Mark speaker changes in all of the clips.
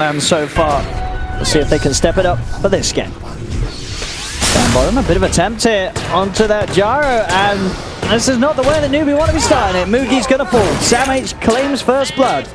Speaker 1: So far. Let's see if they can step it up for this game. Down bottom, a bit of attempt here onto that gyro, and this is not the way that Newbee want to be starting it. Moogie's gonna fall. Sam H claims first blood.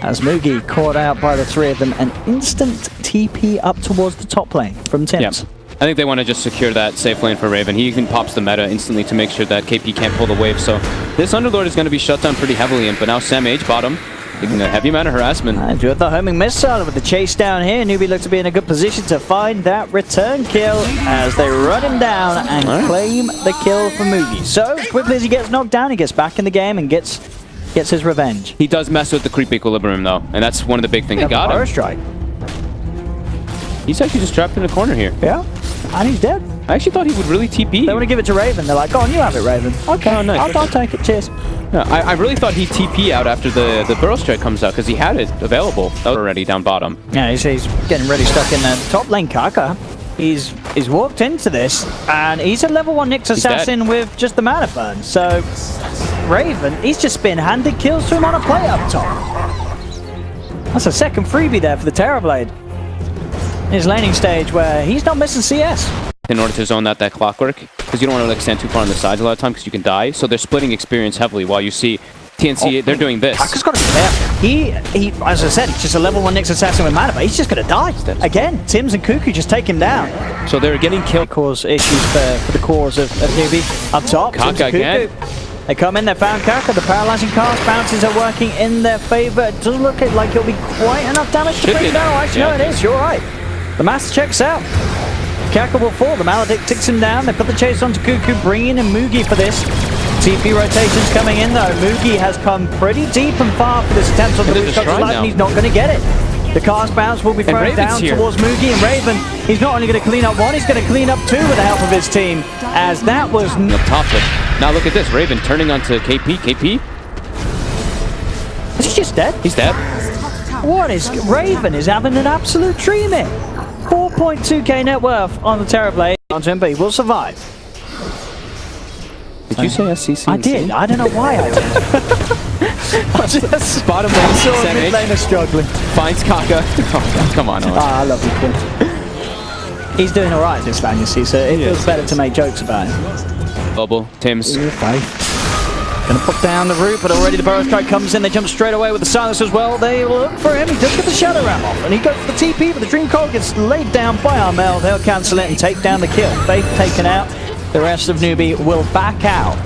Speaker 1: As Moogie caught out by the three of them, an instant TP up towards the top lane from TNC.
Speaker 2: Yep. I think they want to just secure that safe lane for Raven. He even pops the meta instantly to make sure that KP can't pull the wave. So this Underlord is going to be shut down pretty heavily. But now Sam H bottom, taking a heavy amount of harassment.
Speaker 1: And with the homing missile with the chase down here, Newbee looks to be in a good position to find that return kill as they run him down and claim the kill for Moogie. So as quickly as he gets knocked down, he gets back in the game and gets his revenge.
Speaker 2: He does mess with the creep equilibrium though, and that's one of the big things. He got him.
Speaker 1: Strike.
Speaker 2: He's actually just trapped in a corner here.
Speaker 1: Yeah, and he's dead.
Speaker 2: I actually thought he would really TP.
Speaker 1: They want to give it to Raven. They're like, go on, you have it, Raven. Okay,
Speaker 2: oh, nice.
Speaker 1: I'll take it. Cheers.
Speaker 2: Yeah, I really thought he'd TP out after the Burrow Strike comes out because he had it available already down bottom.
Speaker 1: Yeah, he's getting ready stuck in the top lane. Kaka, he's walked into this, and he's a level 1 Nyx assassin with just the mana burn. So Raven, he's just been handed kills to him on a play up top. That's a second freebie there for the Terrorblade. His laning stage where he's not missing CS.
Speaker 2: In order to zone that clockwork, because you don't want to like stand too far on the sides a lot of time because you can die. So they're splitting experience heavily while you see TNC, they're doing this.
Speaker 1: Kaka's got to be there. He, as I said, he's just a level 1 Nyx assassin with mana, but he's just going to die. Again, Tims and Cuckoo just take him down.
Speaker 2: So they're getting killed.
Speaker 1: Cause issues for the cause of Newbee. Up top,
Speaker 2: Kaka again.
Speaker 1: They come in, they found Kaka. The paralyzing cast bounces are working in their favor. It doesn't look like it'll be quite enough damage to bring it down. Actually, no, it is. You're right. The master checks out. Kaka will fall. The Maledict ticks him down. They put the chase onto Cuckoo, bringing in Moogie for this. TP rotations coming in though. Moogie has come pretty deep and far for this attempt on the Witchcraft's life, and he's not going to get it. The cast bounce will be thrown down towards Moogie, and Raven, he's not only going to clean up one, he's going to clean up two with the help of his team, as that was...
Speaker 2: Up top, but now look at this. Raven turning onto KP. KP?
Speaker 1: Is he just dead?
Speaker 2: He's dead.
Speaker 1: What is... Raven is having an absolute dream here. 4.2k net worth on the Terrorblade. On him, but he will survive.
Speaker 2: Did you say SCC?
Speaker 1: I did. I don't know why I did.
Speaker 2: Just bottom lane,
Speaker 1: Sam H. Lane is struggling.
Speaker 2: Finds Kaka. Oh, come on.
Speaker 1: I love you. He's doing alright this time, you see, so it feels better to make jokes about him.
Speaker 2: Bubble, Tims.
Speaker 1: Gonna put down the root, but already the Burrow Strike comes in. They jump straight away with the silence as well. They look for him. He does get the Shadow Ram off, and he goes for the TP, but the Dream Coil gets laid down by Armel. They'll cancel it and take down the kill. Faith taken out. The rest of Newbee will back out.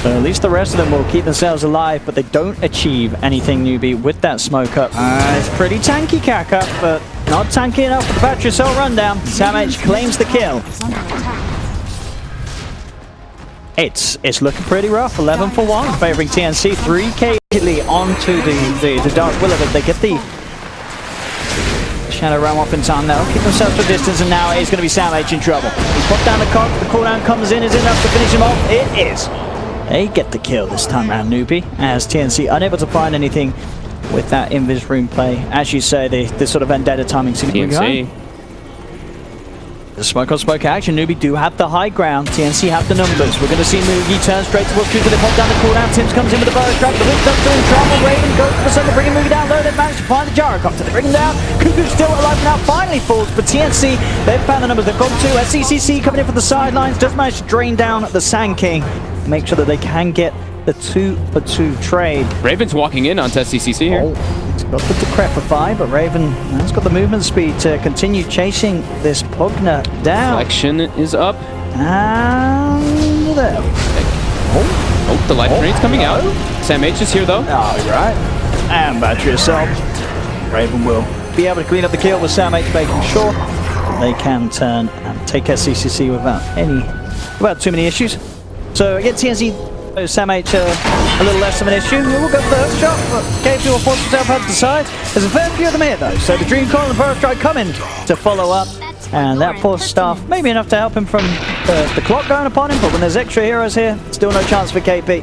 Speaker 1: So at least the rest of them will keep themselves alive, but they don't achieve anything, Newbee, with that smoke up. It's pretty tanky, Kaka, but not tanky enough for the battery cell rundown. Sam H claims the kill. It's looking pretty rough. 11 for 1, favoring TNC. 3k immediately onto the Dark Willow, but they get the Shadow Ram off in time. They'll keep themselves to distance, and now it's going to be Sam H in trouble. He's popped down the cock. The cooldown comes in. Is it enough to finish him off? It is. They get the kill this time around, Newbee, as TNC unable to find anything with that Invis Room play. As you say, the sort of vendetta timing seems to be going. The smoke on smoke action. Newbee do have the high ground. TNC have the numbers. We're going to see Moogie turn straight towards Cuckoo. They pop down the cooldown. Tims comes in with the Burrow Strike. The Witch does in trouble. Raven goes for the sun to bring Moogie down low. They've managed to find the Gyrocopter. They bring him down. Cuckoo's still alive now. Finally falls, but TNC, they've found the numbers. They've got two. SCCC coming in from the sidelines. Does manage to drain down the Sand King. Make sure that they can get the 2-for-2 trade.
Speaker 2: Raven's walking in onto SCCC here.
Speaker 1: He's got the Decrepify, but Raven has got the movement speed to continue chasing this Pugna down.
Speaker 2: Reflection is up.
Speaker 1: And there.
Speaker 2: Oh, the life drain's coming out. Sam H is here though.
Speaker 1: Oh, you're right. And battery assault. Raven will be able to clean up the kill with Sam H, making sure they can turn and take SCCC without too many issues. So again, TNC, Sam H a little less of an issue. We'll go for the hook shot, but KP will force himself out to the side. There's a fair few of them here though, so the Dream Coil and the Burrow Strike coming to follow up. And that force staff may be enough to help him from the clock going upon him, but when there's extra heroes here, still no chance for KP.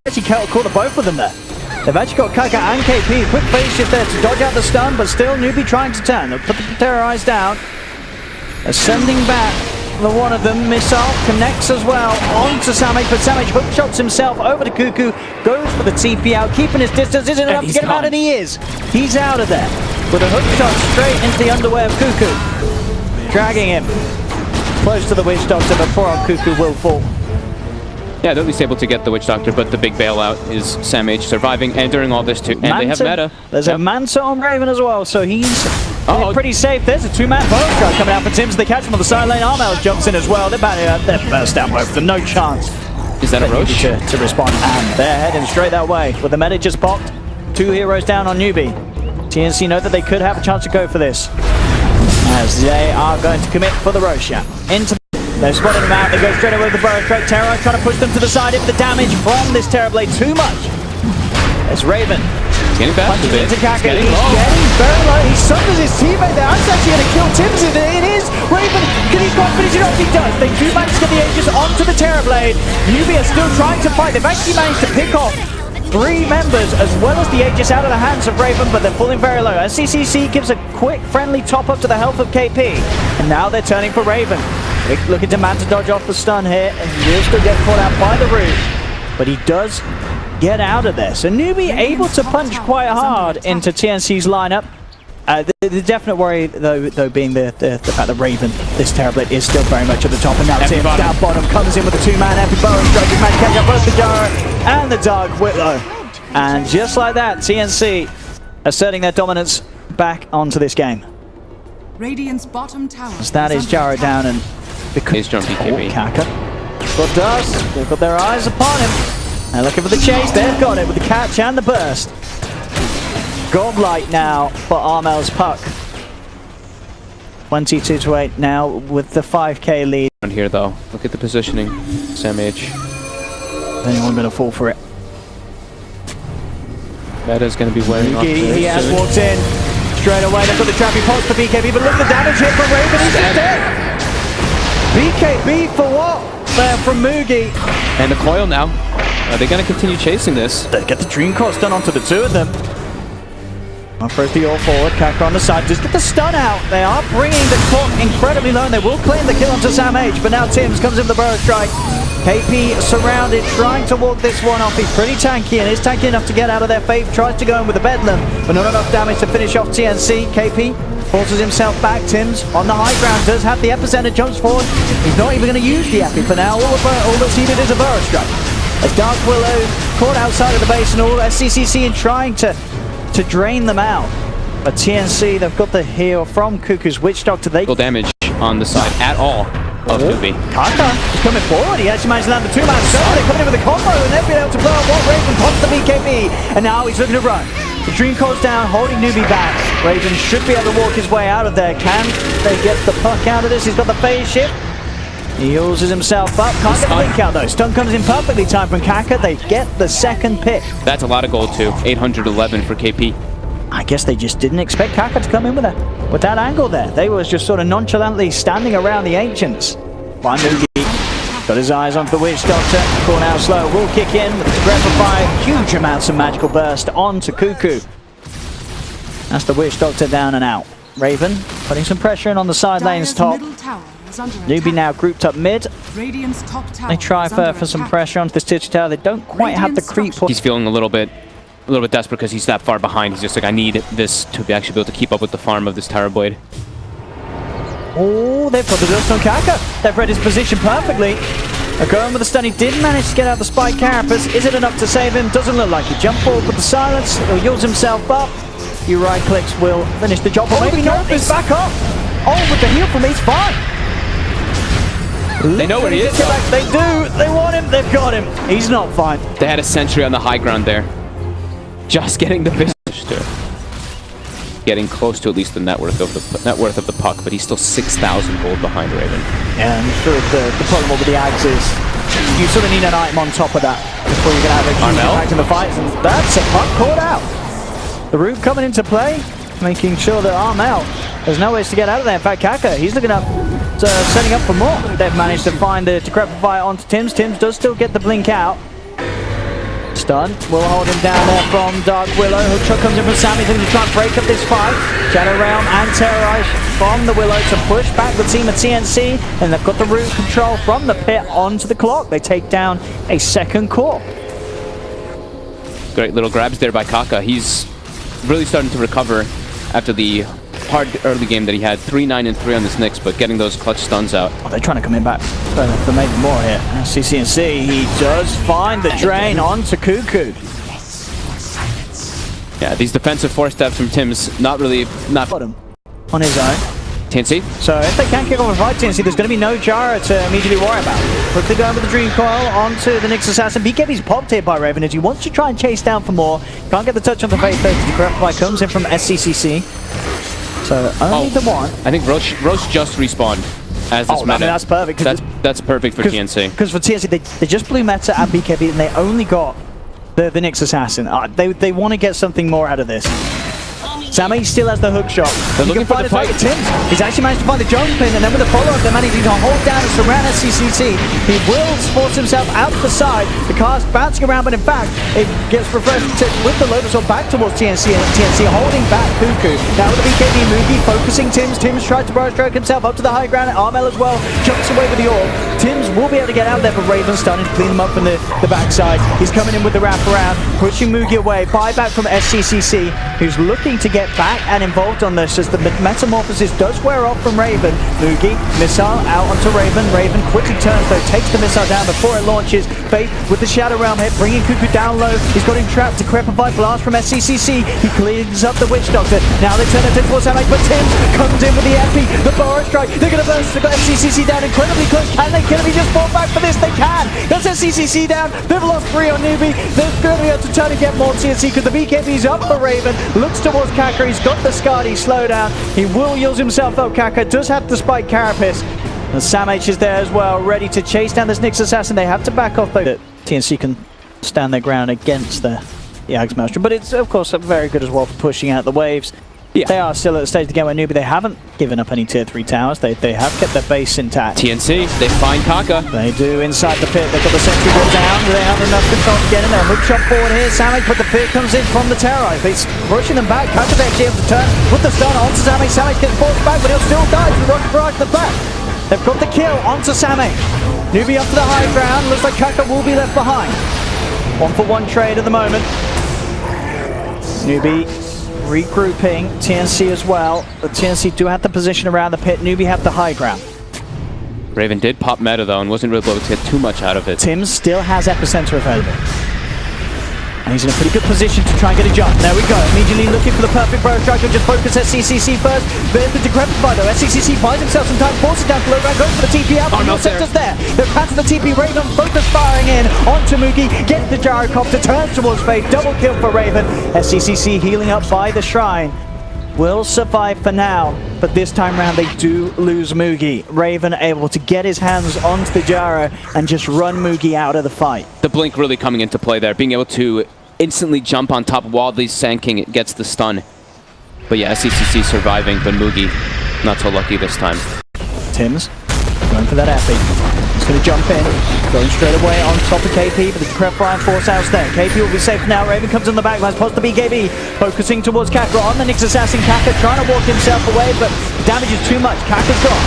Speaker 1: Actually caught the both of them there. They've actually got Kaka and KP. Quick phase shift there to dodge out the stun, but still Newbee trying to turn. They'll put the Terrorize down. They're sending back the one of them. Missile connects as well onto Samage, but Samage hook shots himself over to Cuckoo, goes for the TP out, keeping his distance. Isn't enough to get him out, and he is. He's out of there with a hook shot straight into the underwear of Cuckoo, dragging him close to the Witch Doctor before Cuckoo will fall.
Speaker 2: Yeah, they're at least able to get the Witch Doctor, but the big bailout is Samage surviving, and during all this too. And they have meta.
Speaker 1: There's a Manta on Raven as well, so he's pretty safe. There's a two-man bonus strike coming out for Tims. They catch him on the side lane. Armel jumps in as well. They're burst out both of them. No chance.
Speaker 2: Is that a Roche?
Speaker 1: To respond, and they're heading straight that way. With the meta just popped, 2 heroes down on Newbee. TNC know that they could have a chance to go for this, as they are going to commit for the Roshan. They've spotted him out, they go straight away with the Burrow Strike. Terror trying to push them to the side. If the damage from this Terrorblade too much. It's Raven.
Speaker 2: He's getting back to it.
Speaker 1: He's getting very low. He summons his teammate there. That's actually going to kill Tims. It is Raven. Can he not finish it off? He does. They do manage to get the Aegis onto the Terrorblade. Newbee are still trying to fight. They've actually managed to pick off 3 members as well as the Aegis out of the hands of Raven, but they're falling very low. SCCC gives a quick friendly top up to the health of KP, and now they're turning for Raven. Looking to man to dodge off the stun here, and he will still get caught out by the root, but he does get out of there. So Newbee able to punch quite hard into TNC's lineup. The definite worry though being the fact that Raven, this Terrorblade, is still very much at the top, and now Tim down bottom comes in with a 2-man epic Burrow Strike. He's managed to catch up both the Gyro and the Dark Whitlow, and just like that, TNC asserting their dominance back onto this game.
Speaker 3: Radiant's bottom tower.
Speaker 1: As that is Gyro down, and because Kaka got dust, they've got their eyes upon him. They're looking for the chase. They've got it with the catch and the burst. Godlike now for Armel's puck. 22-8 now with the 5k lead.
Speaker 2: Here though, look at the positioning. Samage.
Speaker 1: Anyone going to fall for it?
Speaker 2: Meta's going to be wearing off.
Speaker 1: He has walked in straight away. They've got the trapping pots for BKB, but look at the damage here from Raven. He's dead. BKB for what? There from Mugi.
Speaker 2: And the coil now. Are they going to continue chasing this?
Speaker 1: They get the Dream Course done onto the 2 of them. First the all forward, Kaka on the side, just get the stun out. They are bringing the clock incredibly low, and they will claim the kill onto Samage, but now Tims comes in with the Burrow Strike. KP surrounded, trying to walk this one off. He's pretty tanky, and is tanky enough to get out of their fate. Tries to go in with the Bedlam, but not enough damage to finish off TNC. KP forces himself back. Tims on the high ground, does have the epicenter, jumps forward. He's not even going to use the epi for now. All that's needed is a Burrow Strike. As Dark Willow caught outside of the base, and all SCCC in trying to drain them out. But TNC, they've got the heal from Cuckoo's Witch Doctor. They
Speaker 2: damage on the side at all of Newbee.
Speaker 1: Kaka is coming forward. He actually managed to land the 2-man shot. They're coming in with a combo, and they've been able to blow up one. Raven pops the BKB, and now he's looking to run. The Dream Core's down, holding Newbee back. Raven should be able to walk his way out of there. Can they get the puck out of this? He's got the phase shift. He uses himself up. Can't get the blink out though. Stun comes in perfectly timed from Kaka. They get the second pick.
Speaker 2: That's a lot of gold too. 811 for KP.
Speaker 1: I guess they just didn't expect Kaka to come in with that angle there. They was just sort of nonchalantly standing around the Ancients. By Newbee. Got his eyes onto the Witch Doctor. Call now slow. Will kick in with the Grepify. Huge amounts of magical burst onto Cuckoo. That's the Witch Doctor down and out. Raven putting some pressure in on the side lanes top. Newbee now grouped up mid. They try for some pressure onto this Tier tower. They don't quite have the creep.
Speaker 2: He's feeling a little bit desperate because he's that far behind. He's just like, I need this to be actually be able to keep up with the farm of this Terrorblade.
Speaker 1: Oh, they've got the dust on Kaka. They've read his position perfectly. They're going with the stun. He did manage to get out the spike carapace. Is it enough to save him? Doesn't look like it. Jump forward with the silence. He'll yield himself up. A few right clicks will finish the job. But maybe not. He's back up. Oh, with the heal from me, it's fine.
Speaker 2: They know where he is.
Speaker 1: They do. They want him. They've got him. He's not fine.
Speaker 2: They had a sentry on the high ground there. Just getting the business to getting close to at least the net worth of the puck, but he's still 6,000 gold behind Raven.
Speaker 1: And sure, the problem with the Ags is you sort of need an item on top of that before you can have a huge impact in the fights, and that's a puck caught out. The root coming into play, making sure that Armel, there's no ways to get out of there. In fact, Kaka, he's looking up, setting up for more. They've managed to find the Decrepify onto Tims. Tims does still get the blink out. Stun will hold him down there from Dark Willow. Hookshot comes in from Sammy, looking to try and break up this fight. Shadow Realm and Terrorize from the Willow to push back the team of TNC, and they've got the root control from the pit onto the clock. They take down a second core.
Speaker 2: Great little grabs there by Kaka. He's really starting to recover after the hard early game that he had. 3-9 and 3 on this Nyx, but getting those clutch stuns out.
Speaker 1: Oh, they're trying to come in back for maybe more here. CCNC, he does find the drain onto Cuckoo.
Speaker 2: Yeah, these defensive 4-steps from Tim's not
Speaker 1: Bottom on his own.
Speaker 2: TNC.
Speaker 1: So if they can't kick off a fight, TNC, there's going to be no Jara to immediately worry about. Quickly going with the Dream Coil onto the Nyx Assassin. BKB's popped here by Raven as he wants to try and chase down for more. Can't get the touch on the face though. The correct fight comes in from SCCC. So only the one.
Speaker 2: I think Roche just respawned as this meta.
Speaker 1: I mean, that's perfect.
Speaker 2: That's perfect for TNC.
Speaker 1: Because for TNC, they just blew meta at BKB and they only got the Nyx Assassin. They want to get something more out of this. Sammy still has the hook shot.
Speaker 2: They're looking for the fight.
Speaker 1: Tims. He's actually managed to find the jump in, and then with the follow-up, they're managing to hold down and surround SCCC. He will force himself out to the side. The car's bouncing around, but in fact, it gets reversed with the Lotus or back towards TNC, and TNC holding back Cuckoo. Now with the BKB, Newbee focusing Tims. Tims tried to burrow stroke himself up to the high ground, and Armel as well jumps away with the orb. Tims will be able to get out there, but Raven's starting to clean him up from the backside. He's coming in with the wraparound, pushing Mugi away. Buyback from SCCC, who's looking to get back and involved on this as the metamorphosis does wear off from Raven. Mugi, missile out onto Raven. Raven quickly turns though, takes the missile down before it launches. Faith with the Shadow Realm hit, bringing Cuckoo down low. He's got him trapped. Decrepify blast from SCCC. He cleans up the Witch Doctor. Now they turn it towards Sammy, but Tims comes in with the epi. The Burrow Strike. They're going to burst. They've got SCCC down incredibly close. Can they kill him? He just fought back for this. They can. That's SCCC down. They've lost 3 on Newbee. They're going to be able to try to get more TNC because the BKB's up for Raven. Looks towards Kaka. He's got the Skadi slowdown. He will use himself up. Kaka does have the spike carapace. And Sam H is there as well, ready to chase down this Nyx Assassin. They have to back off though. TNC can stand their ground against the Axe Maelstrom, but it's of course very good as well for pushing out the waves. Yeah. They are still at the stage of the game where Newbee, they haven't given up any tier 3 towers. They have kept their base intact.
Speaker 2: TNC, they find Kaka.
Speaker 1: They do inside the pit. They've got the sentry wall down. They have enough control to get in there. Hook shot forward here. Samich, but the pit comes in from the Terrorize. He's pushing them back. Kaka's actually able to turn with the stun onto Samich. Samich gets forced back, but he'll still die to the rocket barrage at the back. They've got the kill onto Samich. Newbee up to the high ground. Looks like Kaka will be left behind. 1-for-1 trade at the moment. Newbee regrouping, TNC as well. The TNC do have the position around the pit. Newbee have the high ground.
Speaker 2: Raven did pop meta though and wasn't really able to get too much out of it.
Speaker 1: Tims still has epicenter available. And he's in a pretty good position to try and get a jump. There we go. Immediately looking for the perfect Burrow Strike. Just focus SCCC first. There's the Decrepify though. SCCC finds himself some time, forces down to low ground, goes for the TP out. Armel sector's there. They're passing the TP. Raven focus firing in onto Mugi. Gets the Gyrocopter, turns towards Faith. Double kill for Raven. SCCC healing up by the Shrine. Will survive for now, but this time round they do lose Mugi. Raven able to get his hands onto the Gyro and just run Mugi out of the fight.
Speaker 2: The blink really coming into play there, being able to instantly jump on top while the Sand King gets the stun. But yeah, SCCC surviving, but Mugi not so lucky this time.
Speaker 1: Tims going for that epi. He's going to jump in, going straight away on top of KP, but the Decrepify and Force House there. KP will be safe now. Raven comes in the back, lines past the BKB, focusing towards Kaka on the Nyx Assassin. Kaka trying to walk himself away, but the damage is too much. Kaka's gone.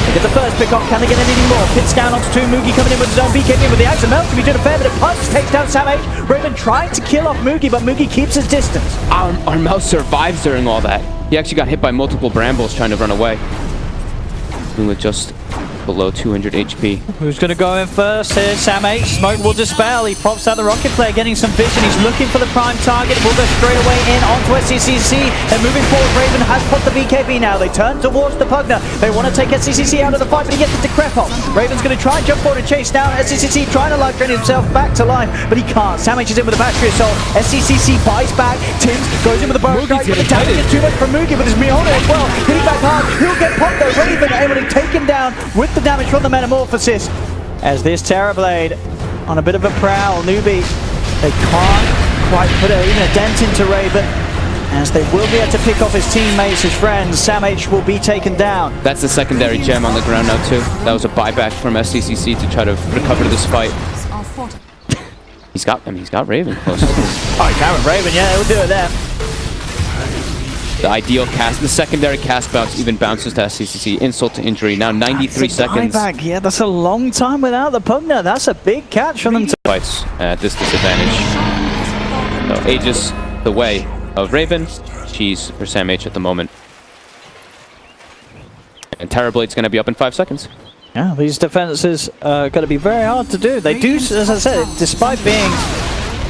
Speaker 1: They get the first pick off. Can they get anything more? Pits down onto 2. Mugi coming in with his own BKB with the Axe of Melts. He did a fair bit of punch, takes down Sam H. Raven trying to kill off Mugi, but Mugi keeps his distance.
Speaker 2: Armel survives during all that. He actually got hit by multiple brambles trying to run away. With just below 200 HP.
Speaker 1: Who's going to go in first here? Sam H. Smoke will dispel. He pops out the rocket flare, getting some vision. He's looking for the prime target. Will go straight away in onto SCCC. And moving forward, Raven has put the BKB now. They turn towards the Pugner. They want to take SCCC out of the fight, but he gets the Decrep off. Raven's going to try and jump forward and chase down SCCC, trying to life drain himself back to life, but he can't. Sam H is in with a battery assault. SCCC buys back. Tims goes in with a Burrow Strike, but the damage is too much for Mugi with his Miona as well. Hitting back hard. He'll get popped though. Raven able to take him down with the damage from the Metamorphosis. As this Terrorblade on a bit of a prowl, Newbee, they can't quite put even a dent into Raven, as they will be able to pick off his teammates, his friends. Sam H will be taken down.
Speaker 2: That's the secondary gem on the ground now too. That was a buyback from SCCC to try to recover this fight. He's got Raven close.
Speaker 1: Oh, Karen Raven, yeah, he'll do it there.
Speaker 2: The ideal cast, the secondary cast bounce even bounces to SCCC. Insult to injury. Now 93 seconds.
Speaker 1: Back. Yeah, that's a long time without the Pugner. That's a big catch for them to
Speaker 2: fights at this disadvantage. So Aegis the way of Raven. She's for Sam H at the moment. And Terrorblade's going to be up in 5 seconds.
Speaker 1: Yeah, these defenses are going to be very hard to do. They do, as I said, despite being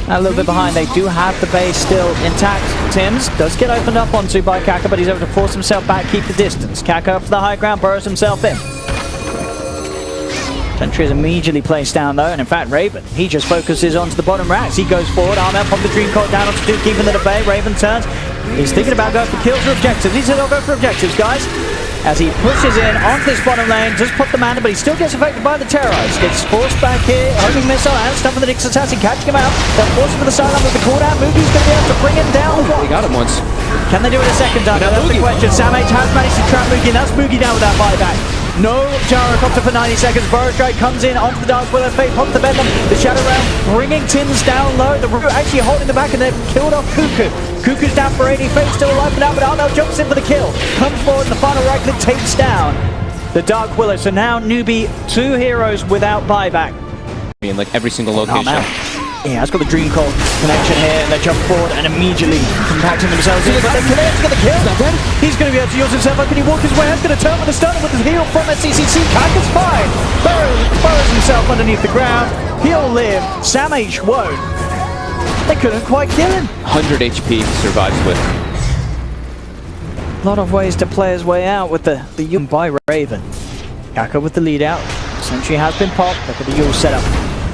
Speaker 1: a little bit behind, they do have the base still intact. Tims does get opened up onto by Kaka, but he's able to force himself back, keep the distance. Kaka up to the high ground, burrows himself in. Sentry is immediately placed down though, and in fact Raven, he just focuses onto the bottom racks. He goes forward, Armel from the Dream Court down onto 2, keeping it at bay. Raven turns, he's thinking about going for kills or objectives. He said, I'll go for objectives, guys. As he pushes in onto this bottom lane, does put the mana, but he still gets affected by the terrorize. Gets forced back here, homing missile and stuff from the Nyx assassin, catching him out. They'll force him to the sideline with the cooldown. Moogie's going to be able to bring him down.
Speaker 2: He got him once.
Speaker 1: Can they do it a second time? That's the question. Sam H has managed to trap Moogie, and that's Moogie down with that buyback. No gyrocopter for 90 seconds. Burrow Strike comes in onto the Dark Willow. Fate pops the bedlam. The Shadow Realm bringing Tims down low. The Root actually holding the back, and they've killed off Cuckoo. Cuckoo's down for 80. Fate's still alive for now, but Armel jumps in for the kill. Comes forward, and the final right click takes down the Dark Willow. So now Newbee, 2 heroes without buyback.
Speaker 2: In like every single location.
Speaker 1: Yeah, it's got the Dream Cold connection here, and they jump forward and immediately compacting themselves in, but they connect to get the kill. He's going to be able to use himself up. Can he walk his way? He's going to turn with the stun with his heal from SCCC. Kaka's fine. Burrows himself underneath the ground. He'll live. Sam H won't. They couldn't quite kill him.
Speaker 2: 100 HP survives with.
Speaker 1: A lot of ways to play his way out with the Yule by Raven. Kaka with the lead out. Sentry has been popped. Look at the Yule setup.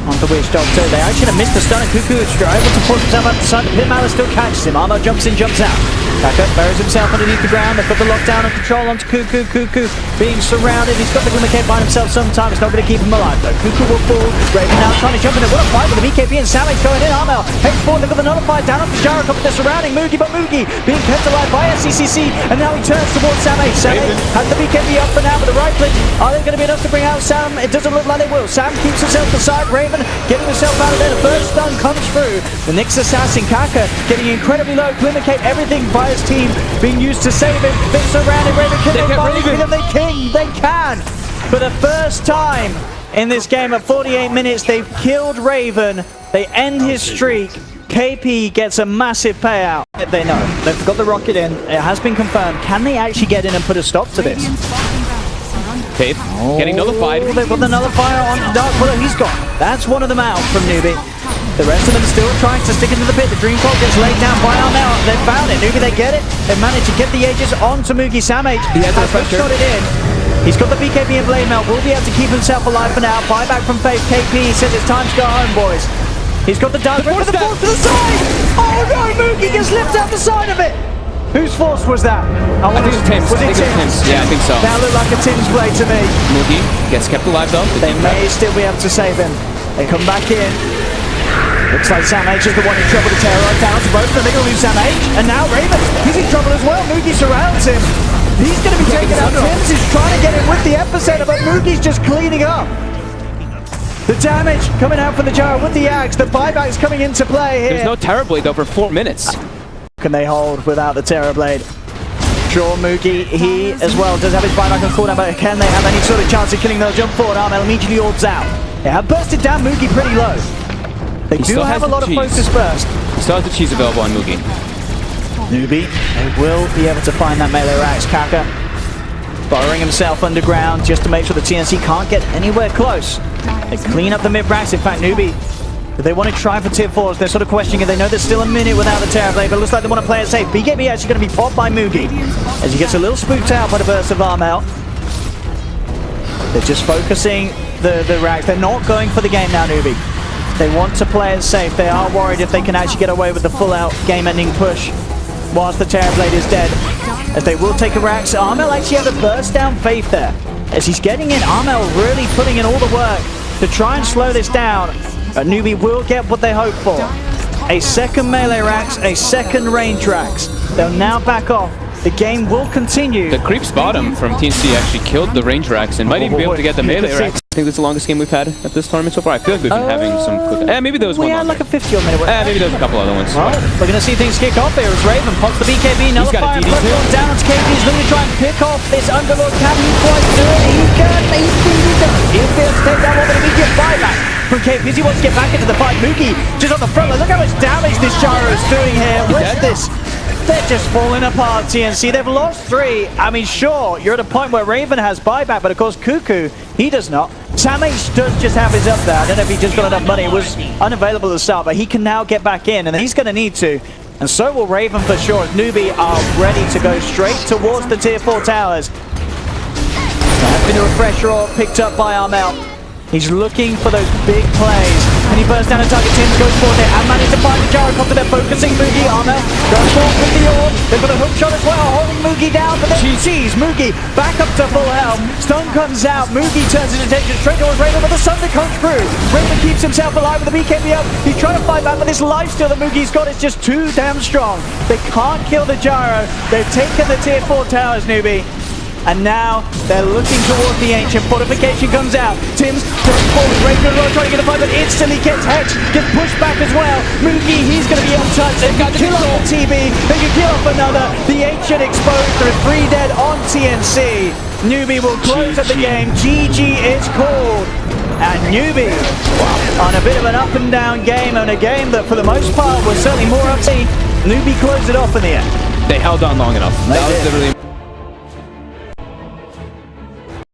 Speaker 1: Onto Witch Doctor. They actually have missed the stun, and Cuckoo is able to push himself out the side. Pit Malice still catches him. Armor jumps in, jumps out. Kaka buries himself underneath the ground. They've got the lockdown and control onto Cuckoo. Cuckoo being surrounded. He's got the Glimmer Cape by himself sometime. It's not going to keep him alive though. Cuckoo will fall. Raven now trying to jump in. What a fight with the BKB and Savage going in. Armel heads forward. They've got the Nullify down off the Gyrocopter. They're surrounding Moogie, but Moogie being kept alive by SCCC. And now he turns towards Savage. Savage has the BKB up for now, but the right click. Are they going to be enough to bring out Sam? It doesn't look like they will. Sam keeps himself aside. Raven getting himself out of there. The first stun comes through. The Nyx assassin Kaka getting incredibly low. Glimmer Cape, everything by his team being used to save him. Been surrounded. Raven can they can. For the first time in this game at 48 minutes, they've killed Raven. They end his streak. KP gets a massive payout. They know. They've got the rocket in. It has been confirmed. Can they actually get in and put a stop to this?
Speaker 2: Cape getting nullified.
Speaker 1: They've got the nullifier on Dark Willow. He's gone. That's one of them out from Newbee. The rest of them still trying to stick into the pit. The Dream Cold gets laid down by Armel. They found it. Newbee, they get it. They managed to get the Aegis onto Moogie. Sam H has shot it in. He's got the BKB and Blade Melt. Will be able to keep himself alive for now. Buyback from Faith. KP says it's time to go home, boys. He's got the Dark Willow. The force to the side. Oh no, Moogie gets lifted out the side of it. Whose force was that?
Speaker 2: I think it was Tims.
Speaker 1: Was it Tims?
Speaker 2: Yeah, I think so.
Speaker 1: That looked like a Tims play to me.
Speaker 2: Moogie gets kept alive though.
Speaker 1: They may still be able to save him. They come back in. Looks like Sam H is the one in trouble to terrorize down to both of them. They're going to lose Sam H. And now Raven, he's in trouble as well. Moogie surrounds him. He's going to be taken out. Tims is trying to get in with the epicenter, but Moogie's just cleaning up. The damage coming out from the Gyro with the axe. The buyback's coming into play here.
Speaker 2: There's no Terrorblade though for 4 minutes.
Speaker 1: Can they hold without the Terrorblade? Sure, Moogie, he as well does have his buyback on cooldown, but can they have any sort of chance of killing? They'll jump forward. Armel immediately orbs out. They have bursted down Moogie pretty low. They do have a lot of focus burst.
Speaker 2: He still has the cheese available on Moogie.
Speaker 1: Newbee, they will be able to find that melee rax. Kaka burrowing himself underground just to make sure the TNC can't get anywhere close. They clean up the mid-racks. In fact, Newbee, they want to try for tier 4s. They're sort of questioning it. They know there's still a minute without the Terrorblade, but it looks like they want to play it safe. BKB actually going to be popped by Moogie as he gets a little spooked out by the burst of Armel. They're just focusing the racks. They're not going for the game now, Newbie. They want to play it safe. They are worried if they can actually get away with the full-out game-ending push whilst the Terrorblade is dead. As they will take a racks. Armel actually had a burst down Faith there. As he's getting in, Armel really putting in all the work to try and slow this down. But Newbee will get what they hope for. A second melee rax, a second range rax. They'll now back off The game will continue.
Speaker 2: The creeps bottom from TNC actually killed the range racks and might even be able to get the melee racks. I think that's the longest game we've had at this tournament so far. I feel like we've been having some quick... maybe there was one
Speaker 1: We had
Speaker 2: longer.
Speaker 1: like a 50 minute one.
Speaker 2: Maybe there was a couple other ones.
Speaker 1: Well, we're going to see things kick off here as Raven pops the BKB,
Speaker 2: He's got a
Speaker 1: nullifier,
Speaker 2: DD
Speaker 1: first
Speaker 2: too.
Speaker 1: one down to KB. He's looking to try and pick off this Underlord. Can he quite do it? He can. He's beating them. He'll be able to take that one, but immediate buyback from KB. He wants to get back into the fight. Mookie just on the front line. Look how much damage this Gyro is doing here. What's this? They're just falling apart, TNC. They've lost 3. I mean, sure, you're at a point where Raven has buyback, but of course, Cuckoo, he does not. Samh does just have his up there. I don't know if he just got enough money. It was unavailable at the start, but he can now get back in, and he's going to need to. And so will Raven for sure. Newbee are ready to go straight towards the tier 4 towers. That's been a refresher or picked up by Armel. He's looking for those big plays. And he bursts down a target. Tim's goes for it and managed to find the Gyro Copter. They're focusing Moogie. Armel goes forward with the orb. They've got a hook shot as well, holding Moogie down. But then sees Moogie back up to full health. Stun comes out. Moogie turns his attention straight towards Raven, but the Thunder comes through. Raven keeps himself alive with the BKB up. He's trying to fight back, but this lifesteal that Moogie's got is just too damn strong. They can't kill the Gyro. They've taken the tier 4 towers, Newbee. And now they're looking towards the Ancient. Fortification comes out. Tim's going forward. Raven trying to get a fight, but instantly gets Hex. Gets pushed back as well. Moogie, he's going to be untouched. They've got to kill off TB. They can kill off another. The Ancient exposed. There are 3 dead on TNC. Newbee will close at the game. GG is called. And Newbee on a bit of an up and down game, and a game that for the most part was certainly more upbeat. Newbee closed it off in the end.
Speaker 2: They held on long enough. That was literally